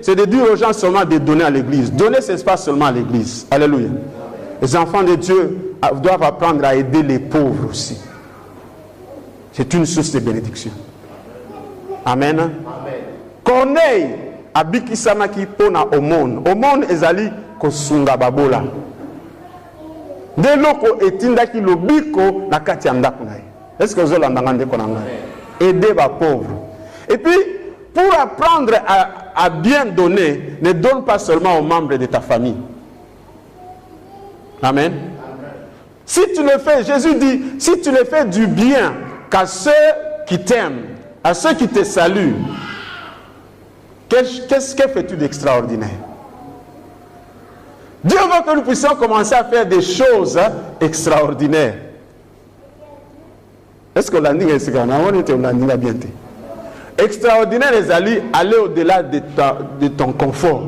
c'est de dire aux gens seulement de donner à l'église. Donner, ce n'est pas seulement à l'église. Alléluia. Les enfants de Dieu doivent apprendre à aider les pauvres aussi. C'est une source de bénédiction. Amen. Amen. Corneille abikisamaki pona omon. Omon ezali kosunga babola. De loko etindaki lobiko na kati ya ndako na ye. Est-ce que vous avez entendu aider les pauvres. Et puis, pour apprendre à bien donner, ne donne pas seulement aux membres de ta famille. Amen. Si tu le fais, Jésus dit, si tu le fais du bien qu'à ceux qui t'aiment, à ceux qui te saluent, qu'est-ce que fais-tu d'extraordinaire? Dieu veut que nous puissions commencer à faire des choses extraordinaires. Est-ce que l'on dit bien? Extraordinaire, les alliés, aller au-delà de ton confort.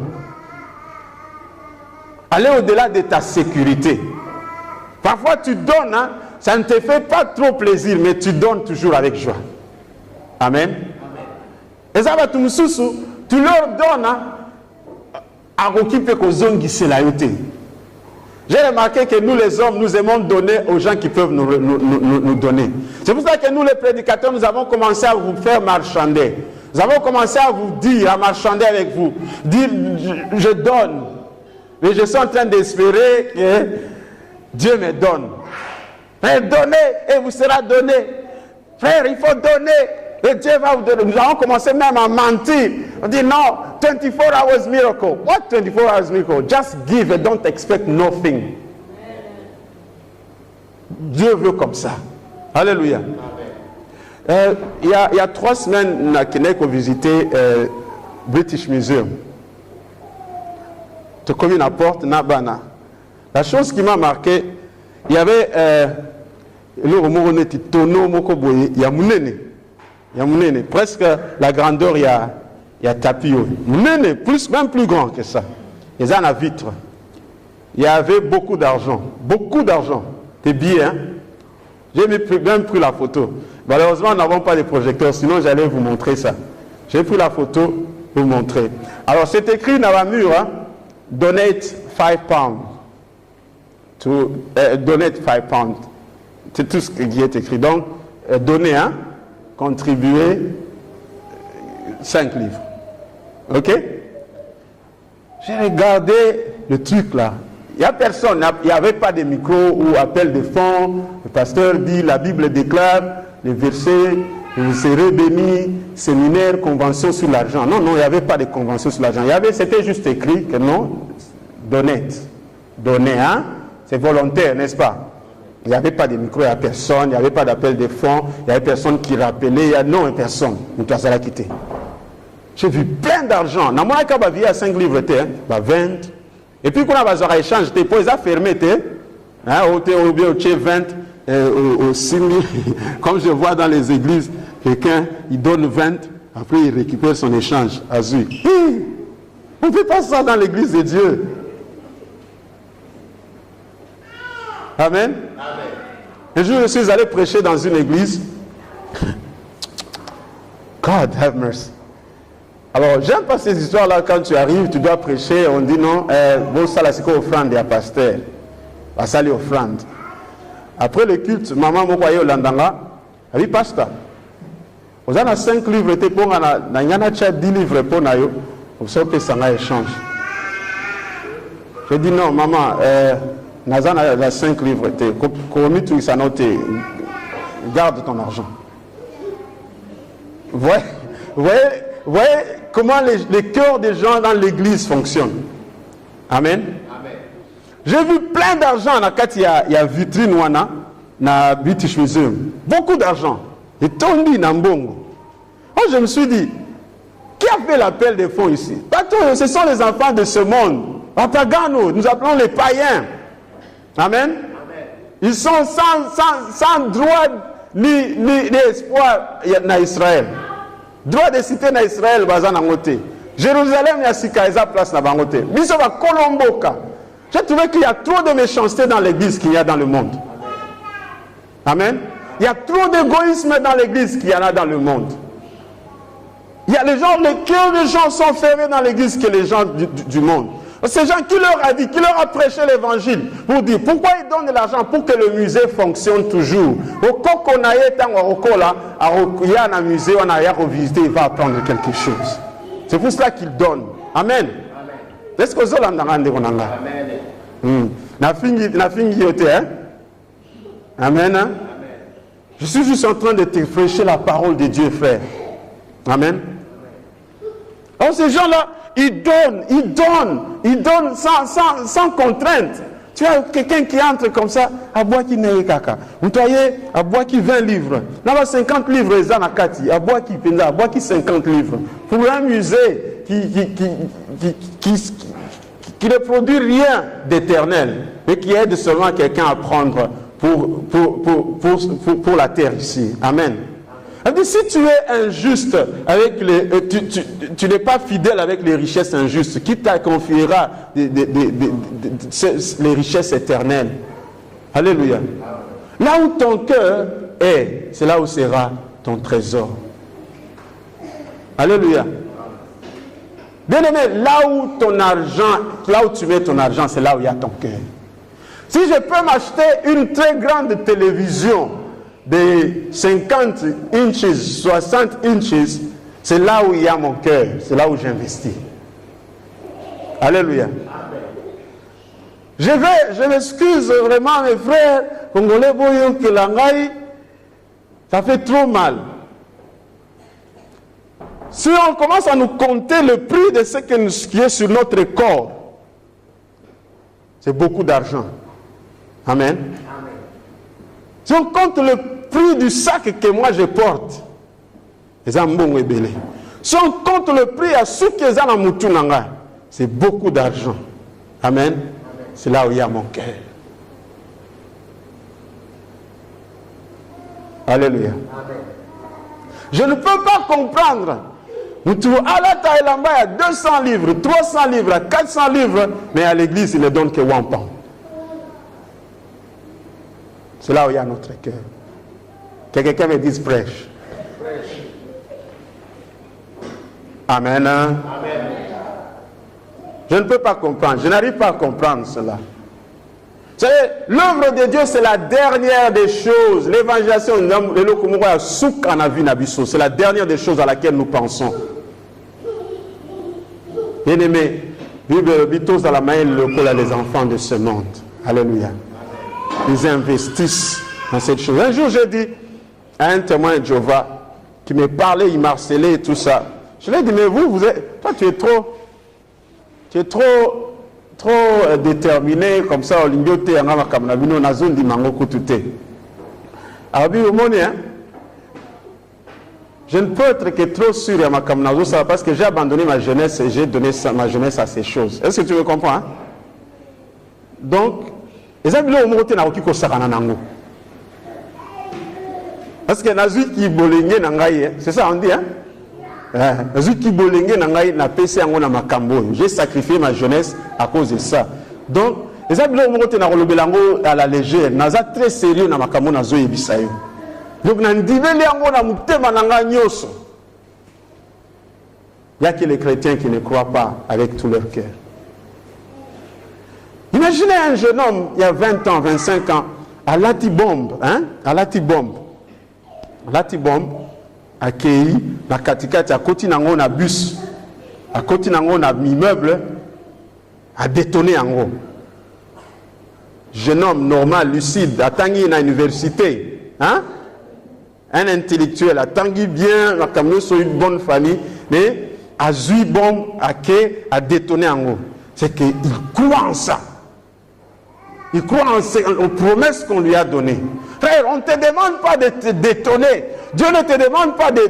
Aller au-delà de ta sécurité. Parfois tu donnes, hein, ça ne te fait pas trop plaisir, mais tu donnes toujours avec joie. Amen. Et ça va tu leur donnes à occuper qu'aux zones qui se la yoté. J'ai remarqué que nous les hommes, nous aimons donner aux gens qui peuvent nous donner. C'est pour ça que nous les prédicateurs, nous avons commencé à vous faire marchander. Nous avons commencé à vous dire, à marchander avec vous. Dire, je donne. Mais je suis en train d'espérer que Dieu me donne. Frère, donnez et vous sera donné. Frère, il faut donner et Dieu va vous donner. Nous avons commencé même à mentir. On dit non, 24 hours miracle. What 24 hours miracle? Just give and don't expect nothing. Dieu veut comme ça. Alléluia. Il y a 3 semaines, j'ai visité British Museum. Tu connais la porte, Nabana. La chose qui m'a marqué, il y avait le tonneau mokoboye, il y a mounene, presque la grandeur, il y a tapis, mounene, même plus grand que ça. Il y a la vitre. Il y avait beaucoup d'argent, des billets. Hein? J'ai même pris la photo. Malheureusement, nous n'avons pas de projecteurs, sinon j'allais vous montrer ça. J'ai pris la photo pour vous montrer. Alors c'est écrit dans la mur, hein? Donate 5 pounds. Donate 5 pounds. C'est tout ce qui est écrit. Donc, donner, hein? Contribuer 5 livres. Ok? J'ai regardé le truc là. Il n'y a personne, il n'y avait pas de micro ou appel de fonds. Le pasteur dit, la Bible déclare les versets, vous serez bénis, séminaire, convention sur l'argent. Non, il n'y avait pas de convention sur l'argent. C'était juste écrit que non, donate. Donner, hein? C'est volontaire, n'est-ce pas? Il n'y avait pas de micro, il n'y avait personne, il n'y avait pas d'appel de fonds, il n'y avait personne qui rappelait, il y a non, personne. Nous avons la quitté. J'ai vu plein d'argent. Dans mon cas, il y a 5 livres, 20. Et puis, quand on a besoin d'échange, ils ont fermé, au 20, au 6 000. Comme je vois dans les églises, quelqu'un, il donne 20, après il récupère son échange. Azui. On ne fait pas ça dans l'église de Dieu. Amen. Amen. Un jour, je suis allé prêcher dans une église. God have mercy. Alors, j'aime pas ces histoires-là. Quand tu arrives, tu dois prêcher. On dit non, bon, ça là, c'est quoi offrande à pasteur? Va salir offrande. Après le culte, maman m'a envoyé au Landanga. Elle dit, pasteur, vous avez 5 livres, tu as 10 livres pour nous. Vous savez que ça a échange. Je dis non, maman, Nazana a 5 livres, garde ton argent. Vous voyez comment les cœurs des gens dans l'église fonctionnent. Amen. Amen. J'ai vu plein d'argent il y a vitrine wana na British Museum. Beaucoup d'argent. Et tondi na mbongo. Oh, je me suis dit, qui a fait l'appel des fonds ici? Ce sont les enfants de ce monde. Apagano, nous appelons les païens. Amen. Amen. Ils sont sans droit ni espoir en Israël. Droit de citer en Israël, bazan angote. Jérusalem, il y a Sikaïza place na bangote. Biso va Kolomboka. J'ai trouvé qu'il y a trop de méchanceté dans l'église qu'il y a dans le monde. Amen. Il y a trop d'égoïsme dans l'église qu'il y en a dans le monde. Il y a les gens, le cœur des gens sont fermés dans l'église que les gens du monde. Ces gens qui leur a dit, qui leur a prêché l'évangile pour dire pourquoi ils donnent de l'argent pour que le musée fonctionne toujours. Au cas qu'on a été il y a un musée, on a revisité, il va apprendre quelque chose. C'est pour cela qu'ils donnent. Amen. Est-ce que vous avez entendu? Amen. Amen. Je suis juste en train de te prêcher la parole de Dieu, frère. Amen. Alors ces gens-là, ils donnent sans contrainte. Tu as quelqu'un qui entre comme ça, à bois qui n'est caca. Vous voyez, à bois qui 20 livres. Là, 50 livres, ils ont à Kati. À bois qui 50 livres. Pour un musée qui ne produit rien d'éternel, mais qui aide seulement quelqu'un à prendre pour la terre ici. Amen. Si tu es injuste avec tu n'es pas fidèle avec les richesses injustes, qui t'a confiera les richesses éternelles? Alléluia. Là où ton cœur est, c'est là où sera ton trésor. Alléluia. Bien aimé, là où tu mets ton argent, c'est là où il y a ton cœur. Si je peux m'acheter une très grande télévision de 50 inches, 60 inches, c'est là où il y a mon cœur, c'est là où j'investis. Alléluia. Je m'excuse vraiment mes frères, congolais, que l'angaï, ça fait trop mal. Si on commence à nous compter le prix de ce qui est sur notre corps, c'est beaucoup d'argent. Amen. Si on compte le prix du sac que moi je porte, si on compte le prix à ceux qui sont dans Moutounanga, c'est beaucoup d'argent. Amen. C'est là où il y a mon cœur. Alléluia. Amen. Je ne peux pas comprendre. À la il y a 200 livres, 300 livres, 400 livres, mais à l'église, il ne donne que wampan. C'est là où il y a notre cœur. Que quelqu'un me dise prêche. Amen. Amen. Je ne peux pas comprendre. Je n'arrive pas à comprendre cela. Vous savez, l'œuvre de Dieu, c'est la dernière des choses. L'évangélisation, c'est la dernière des choses à laquelle nous pensons. Bien-aimés, tous à la main, les enfants de ce monde. Alléluia. Ils investissent dans cette chose. Un jour, j'ai dit à un témoin de Jéhovah qui me parlait, il m'harcelait et tout ça. Je lui ai dit, mais toi, tu es trop déterminé comme ça. Je ne peux être que trop sûr à ma kamnazo parce que j'ai abandonné ma jeunesse et j'ai donné ma jeunesse à ces choses. Est-ce que tu me comprends? Hein? Donc, parce que Nazi qui bolengé nangaï, c'est ça on dit, hein? Nazi qui bolengé nangaï na PC en na makambo. J'ai sacrifié ma jeunesse à cause de ça. Donc, les amis là on na rolobelango à la légère, naza très sérieux na makambo nazo yebisayo. Donc na ndibeli yango na mutema nanga nyoso. Il y a que les chrétiens qui ne croient pas avec tout leur cœur. Imaginez un jeune homme, il y a 20 ans, 25 ans, à Latibombe, hein? À Latibombe, à Kei, à Katikati, à côté nango na bus, à côté nango na immeuble, à détonner en gros. Jeune homme normal, lucide, à Tanguy na université, hein? Un intellectuel, à Tanguy bien, à Kamyo sur une bonne famille, mais à Zui bombe, à Kei, à détonner en gros. C'est qu'il croit en ça. Il croit aux promesses qu'on lui a données. Frère, on ne te demande pas de te détonner. Dieu ne te demande pas de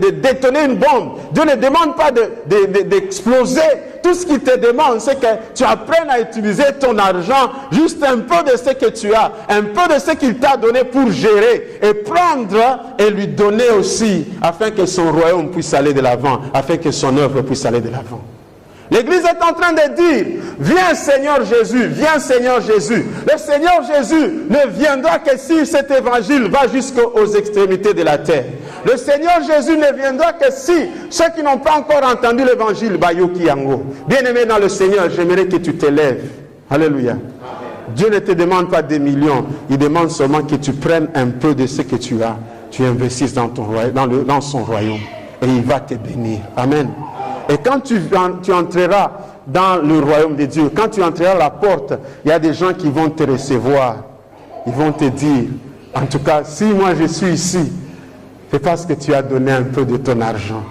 détonner une bombe. Dieu ne demande pas d'exploser. Tout ce qu'il te demande, c'est que tu apprennes à utiliser ton argent, juste un peu de ce que tu as, un peu de ce qu'il t'a donné pour gérer, et prendre et lui donner aussi, afin que son royaume puisse aller de l'avant, afin que son œuvre puisse aller de l'avant. L'Église est en train de dire, viens Seigneur Jésus, viens Seigneur Jésus. Le Seigneur Jésus ne viendra que si cet évangile va jusqu'aux extrémités de la terre. Le Seigneur Jésus ne viendra que si ceux qui n'ont pas encore entendu l'évangile, Bayoki Yango. Bien-aimé dans le Seigneur, j'aimerais que tu t'élèves. Alléluia. Amen. Dieu ne te demande pas des millions, il demande seulement que tu prennes un peu de ce que tu as, tu investisses dans son royaume et il va te bénir. Amen. Et quand tu entreras dans le royaume de Dieu, quand tu entreras à la porte, il y a des gens qui vont te recevoir. Ils vont te dire, en tout cas, si moi je suis ici, c'est parce que tu as donné un peu de ton argent.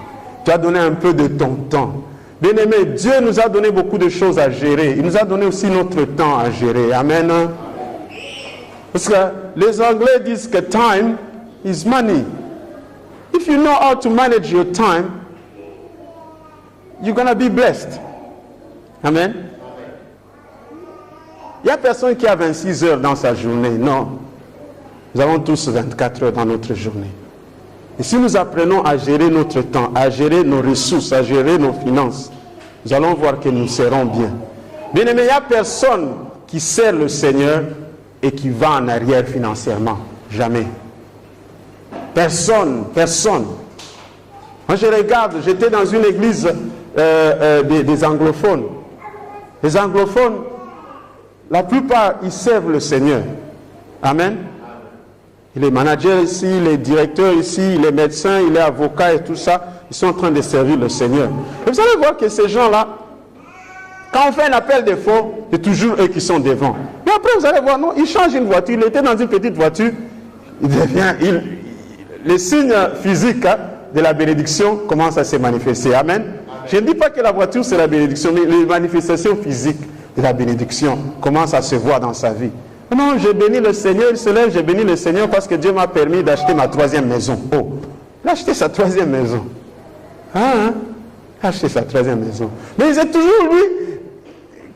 Tu as donné un peu de ton temps. Bien-aimé, Dieu nous a donné beaucoup de choses à gérer. Il nous a donné aussi notre temps à gérer. Amen. Parce que les Anglais disent que time is money. If you know how to manage your time, you're going to be blessed. Amen. Il n'y a personne qui a 26 heures dans sa journée. Non. Nous avons tous 24 heures dans notre journée. Et si nous apprenons à gérer notre temps, à gérer nos ressources, à gérer nos finances, nous allons voir que nous serons bien. Bien aimé, il n'y a personne qui sert le Seigneur et qui va en arrière financièrement. Jamais. Personne. Moi je regarde, j'étais dans une église des anglophones. Les anglophones, la plupart, ils servent le Seigneur. Amen. Il est manager ici, il est directeur ici, il est médecin, il est avocat et tout ça. Ils sont en train de servir le Seigneur. Et vous allez voir que ces gens-là, quand on fait un appel de fonds, c'est toujours eux qui sont devant. Mais après, vous allez voir, non, il change une voiture. Il était dans une petite voiture. Il devient... les signes physiques de la bénédiction commencent à se manifester. Amen. Je ne dis pas que la voiture, c'est la bénédiction, mais les manifestations physiques de la bénédiction commencent à se voir dans sa vie. Non, j'ai béni le Seigneur, il se lève, j'ai béni le Seigneur parce que Dieu m'a permis d'acheter ma 3e maison. Oh, il a acheté sa 3e maison. Il a acheté sa 3e maison. Mais c'est toujours lui,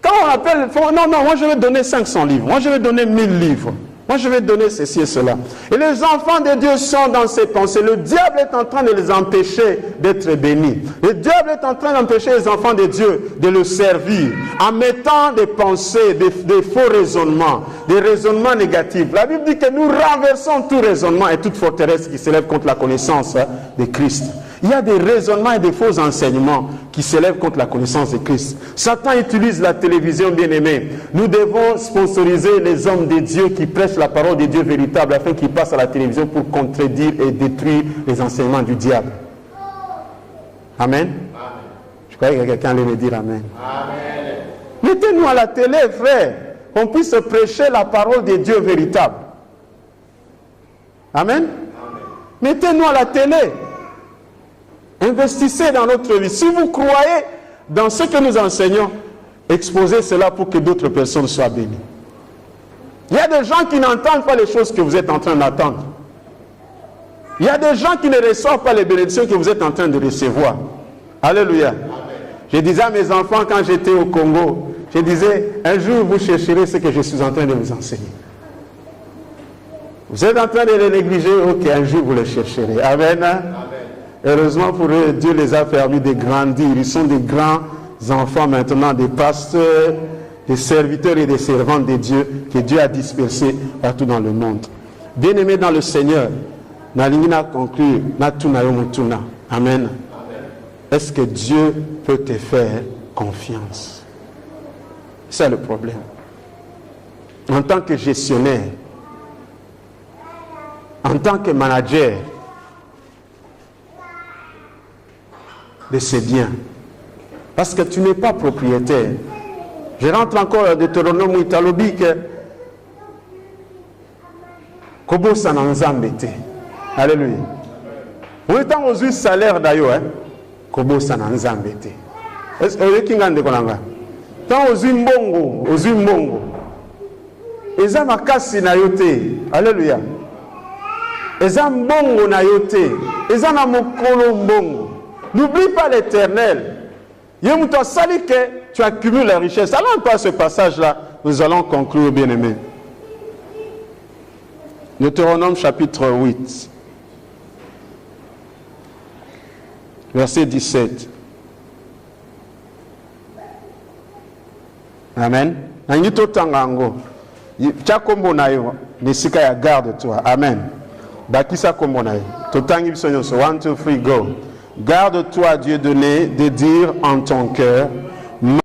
quand on appelle, non, moi je vais donner 500 livres, moi je vais donner 1000 livres, moi je vais donner ceci et cela. Et les enfants de Dieu sont dans ces pensées. Le diable est en train de les empêcher d'être bénis. Le diable est en train d'empêcher les enfants de Dieu de le servir en mettant des pensées, des faux raisonnements, des raisonnements négatifs. La Bible dit que nous renversons tout raisonnement et toute forteresse qui s'élève contre la connaissance de Christ. Il y a des raisonnements et des faux enseignements qui s'élèvent contre la connaissance de Christ. Satan utilise la télévision, bien-aimée. Nous devons sponsoriser les hommes de Dieu qui prêchent la parole de Dieu véritable afin qu'ils passent à la télévision pour contredire et détruire les enseignements du diable. Amen. Amen. Je croyais que quelqu'un allait me dire Amen. Amen. Mettez-nous à la télé, frère, qu'on puisse prêcher la parole de Dieu véritable. Amen. Amen. Mettez-nous à la télé. Investissez dans notre vie. Si vous croyez dans ce que nous enseignons, exposez cela pour que d'autres personnes soient bénies. Il y a des gens qui n'entendent pas les choses que vous êtes en train d'entendre. Il y a des gens qui ne reçoivent pas les bénédictions que vous êtes en train de recevoir. Alléluia. Amen. Je disais à mes enfants quand j'étais au Congo, je disais, un jour vous chercherez ce que je suis en train de vous enseigner. Vous êtes en train de les négliger, ok, un jour vous les chercherez. Amen. Amen. Heureusement pour eux, Dieu les a permis de grandir. Ils sont des grands enfants maintenant, des pasteurs, des serviteurs et des servantes de Dieu que Dieu a dispersés partout dans le monde. Bien-aimés dans le Seigneur, Nalingina conclut, Natunayomoutuna. Amen. Est-ce que Dieu peut te faire confiance? C'est le problème. En tant que gestionnaire, en tant que manager de ces biens, parce que tu n'es pas propriétaire. Je rentre encore à Deutéronome Italobi que Kobosa Nanzambete. Alléluia. On est en aux salaire d'ailleurs, Kobosa Nanzambete. Est-ce que tu as dit tant aux mbongo, eza makasi na yote. Alléluia. Eza mbongo na yote. Eza na mokolo mbongo. N'oublie pas l'Éternel. Sali que tu accumules la richesse. Allons pas ce passage-là. Nous allons conclure, bien-aimés. Deutéronome chapitre 8. Verset 17. Amen. Nangito tangango. Chakombo na yo. Nisika ya garde toi. Amen. Bakisa Komonaï. Totangi Bisonyoso. 1, 2, 3, go. Garde-toi, Dieu donné, de dire en ton cœur,